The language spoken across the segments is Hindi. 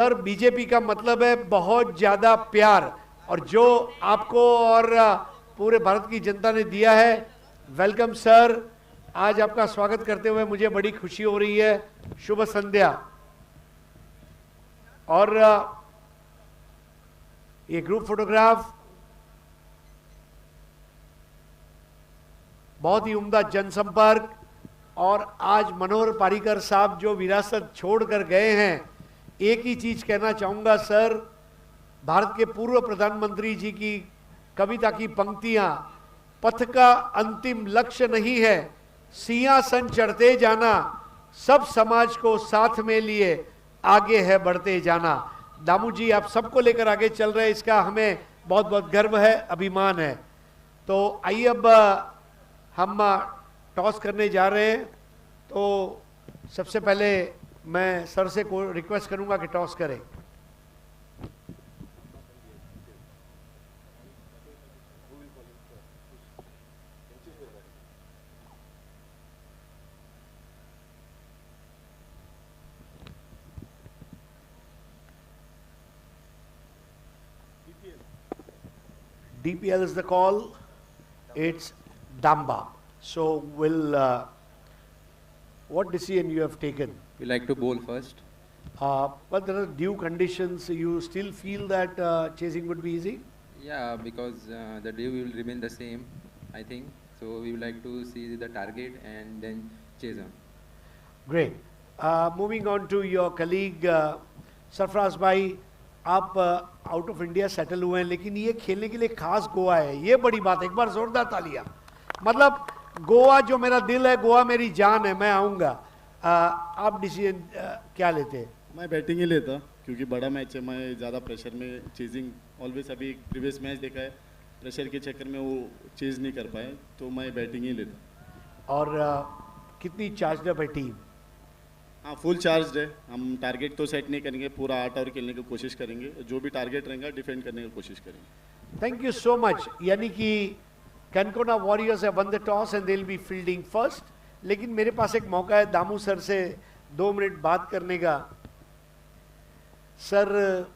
सर, बीजेपी का मतलब है बहुत ज्यादा प्यार, और जो आपको और पूरे भारत की जनता ने दिया है। वेलकम सर, आज आपका स्वागत करते हुए मुझे बड़ी खुशी हो रही है। शुभ संध्या। और ये ग्रुप फोटोग्राफ बहुत ही उम्दा जनसंपर्क, और आज मनोहर पारीकर साहब जो विरासत छोड़कर गए हैं, एक ही चीज कहना चाहूंगा सर, भारत के पूर्व प्रधानमंत्री जी की कविता की पंक्तियां, पथ का अंतिम लक्ष्य नहीं है सिंहासन चढ़ते जाना, सब समाज को साथ में लिए आगे है बढ़ते जाना। दामू जी, आप सबको लेकर आगे चल रहे हैं, इसका हमें बहुत बहुत गर्व है, अभिमान है। तो आइए अब हम टॉस करने जा रहे हैं। तो सबसे पहले मैं सर से को रिक्वेस्ट करूंगा कि टॉस करें। DPL is the call. It's Damba. So what decision you have taken? You like to bowl first? But there are due conditions. You still feel that chasing would be easy? Yeah, because the day will remain the same, I think. So we would like to see the target and then chase on. Great. Moving on to your colleague Sarfaraz भाई, आप आउट ऑफ इंडिया सेटल हुए हैं, लेकिन ये खेलने के लिए खास गोवा है, ये बड़ी बात है। एक बार जोरदार तालियां। मतलब गोवा जो मेरा दिल है, गोवा मेरी जान है, मैं आऊँगा। आप डिसीजन क्या लेते हैं? मैं बैटिंग ही लेता, क्योंकि बड़ा मैच है। मैं ज़्यादा प्रेशर में चेजिंग ऑलवेज, अभी प्रीवियस मैच देखा है, प्रेशर के चक्कर में वो चेज नहीं कर पाए, तो मैं बैटिंग ही लेता। और कितनी चार्ज अप है टीम? हाँ, फुल चार्ज है। हम टारगेट तो सेट नहीं करेंगे, पूरा 8 ओवर खेलने की कोशिश करेंगे, जो भी टारगेट रहेगा डिफेंड करने की कोशिश करेंगे। Thank you so much. यानी कि Canacona Warriors have won the toss and they will be fielding first. लेकिन मेरे पास एक मौका है दामू सर से 2 मिनट बात करने का। सर,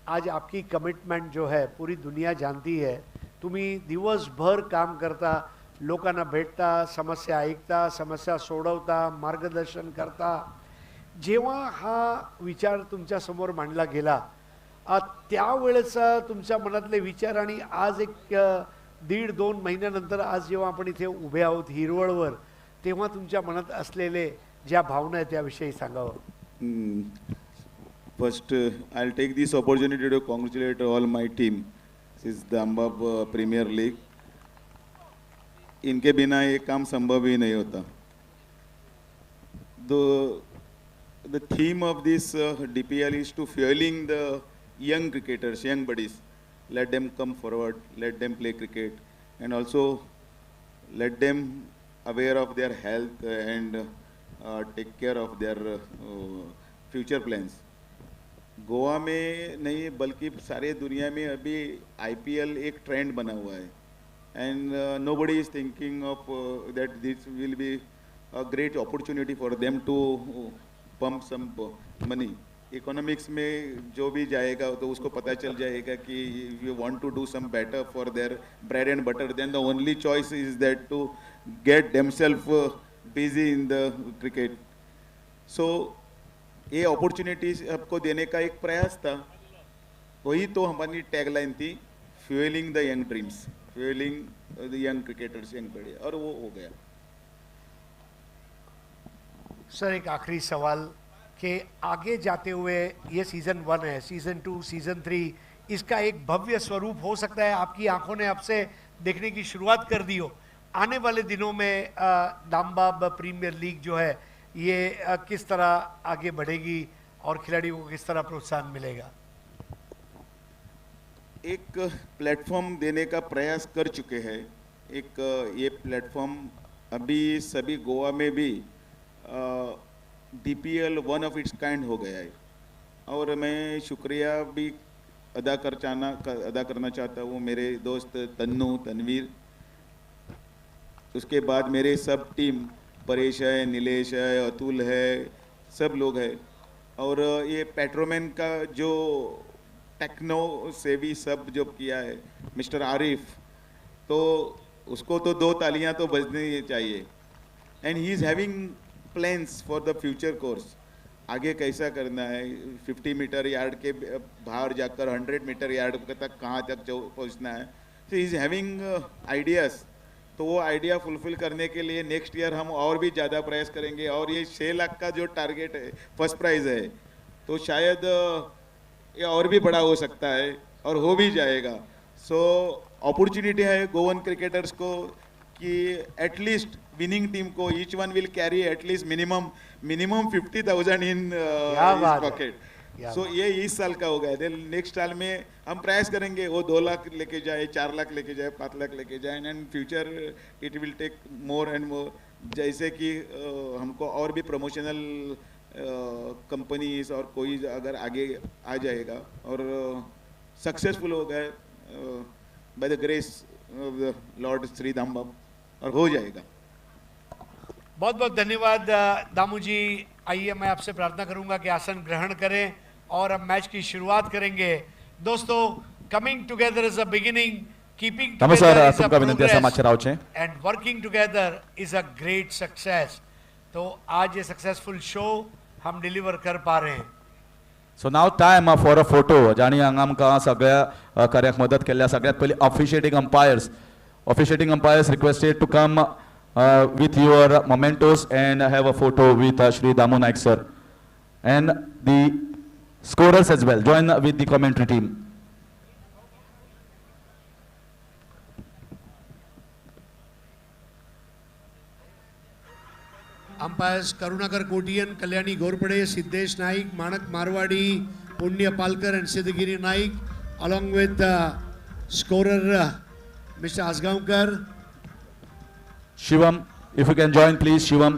आज आपकी कमिटमेंट जो है पूरी दुनिया जानती है। तुम्ही दिवसभर काम करता, लोकांना भेटता, समस्या ऐकता, समस्या सोडवता, मार्गदर्शन करता। जेव्हा हा विचार तुमच्या समोर मांडला गेला, त्यावेळेचा तुमच्या मनातले विचार, आणि आज एक 1.5-2 महिन्यानंतर आज जेव्हा आपण इथे उभे आहोत हिरवळवर, तेव्हा तुमच्या मनात असलेले ज्या भावना आहेत त्याविषयी सांगावं। First, I'll take this opportunity to congratulate all my team. This is the Damba Premier League. इनके बिना ये काम संभव ही नहीं होता। The theme of this DPL is to fueling the young cricketers, young buddies. Let them come forward, let them play cricket, and also let them aware of their health and take care of their future plans. Goa में नहीं बल्कि सारे दुनिया में अभी IPL एक ट्रेंड बना हुआ है, and nobody is thinking of that this will be a great opportunity for them to pump some money. Economics में जो भी जाएगा तो उसको पता चल जाएगा कि if you want to do some better for their bread and butter, then the only choice is that to get themselves busy in the cricket. So ये अपॉर्चुनिटीज आपको देने का एक प्रयास था, वही तो हमारी टैगलाइन थी, fuelling the young dreams, fuelling the young cricketers, young player, और वो हो गया। सर, एक आखिरी सवाल कि आगे जाते हुए ये सीज़न 1 है, सीज़न 2, सीज़न 3, इसका एक भव्य स्वरूप हो सकता है। आपकी आंखों ने आपसे देखने की शुरुआत कर दी हो। आने वाले दिनों में दाम्बाब प्रीमियर लीग जो है ये किस तरह आगे बढ़ेगी और खिलाड़ियों को किस तरह प्रोत्साहन मिलेगा? एक प्लेटफॉर्म देने का प्रयास कर चुके हैं। एक ये प्लेटफॉर्म अभी सभी गोवा में भी DPL one of its kind हो गया है, और मैं शुक्रिया भी अदा करना चाहता हूँ मेरे दोस्त तन्नू, तनवीर, उसके बाद मेरे सब टीम, परेश है, नीलेश है, अतुल है, सब लोग हैं। और ये पेट्रोमैन का जो टेक्नो सेवी सब जो किया है मिस्टर आरिफ, तो उसको तो 2 तालियां तो बजनी चाहिए. And he is having plans for the future course. आगे कैसा करना है, 50 मीटर यार्ड के बाहर जाकर 100 मीटर यार्ड तक कहाँ तक पहुँचना है. तो ही इज़ हैविंग आइडियाज़. तो वो आइडिया फुलफिल करने के लिए नेक्स्ट ईयर हम और भी ज़्यादा प्रयास करेंगे. और ये 6 लाख का जो टारगेट है, फर्स्ट प्राइज़ है, तो शायद ये और भी बड़ा हो सकता है और हो भी जाएगा. सो अपॉर्चुनिटी है गोवन क्रिकेटर्स को कि एटलीस्ट विनिंग टीम को each one will carry at least minimum 50,000 in pocket. So ये इस साल का हो गया. नेक्स्ट साल में हम प्रयास करेंगे वो 2 लाख लेके जाए, 4 लाख लेके जाए, 5 लाख लेके जाए. And future it will take more and more. जैसे कि हमको और भी प्रमोशनल कंपनीज और कोई अगर आगे आ जाएगा और सक्सेसफुल हो गए by the grace of Lord Shri Dham, और हो जाएगा. बहुत बहुत धन्यवाद दामू जी. आइए मैं आपसे प्रार्थना करूंगा कि आसन ग्रहण करें और अब मैच की शुरुआत करेंगे. दोस्तों, coming together is a beginning, keeping together is a progress and working together is a great success. तो आज ये सक्सेसफुल शो हम डिलीवर कर पा रहे हैं. So now time for a photo. जाणी हांगा आमकां सगळ्या कार्याक मदत केल्या सगळ्यात पयलीं officiating umpires requested to come with your mementos and have a photo with Shri Damu Naik sir, and the scorers as well join with the commentary team. Umpires Karunakar Kotian, Kalyani Ghorpade, Siddhesh Naik, माणक मारवाड़ी, पुण्य Palkar and Siddhagiri Naik, along with scorer Mr. Asgaonkar. Shivam, if you can join please, Shivam.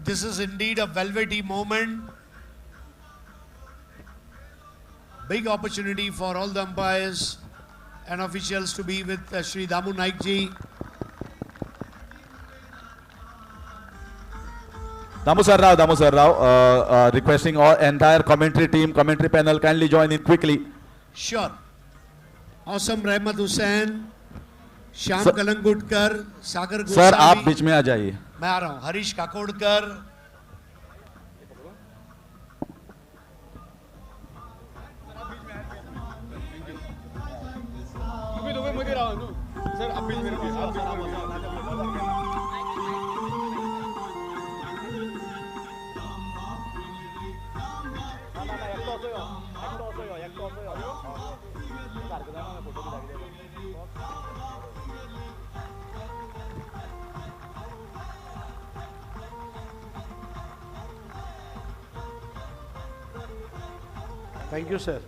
This is indeed a velvety moment. Big opportunity for all the umpires and officials to be with Shri Damu Naik ji. Damu sir Rao, requesting all entire commentary team, commentary panel, kindly join in quickly. Sure. Awesome रहमत हुसैन, श्याम Sir- कलंगुटकर, सागर सर गोसावी. आप बीच में आ जाइए. मैं आ रहा हूँ. Harish Kakodkar, thank you sir.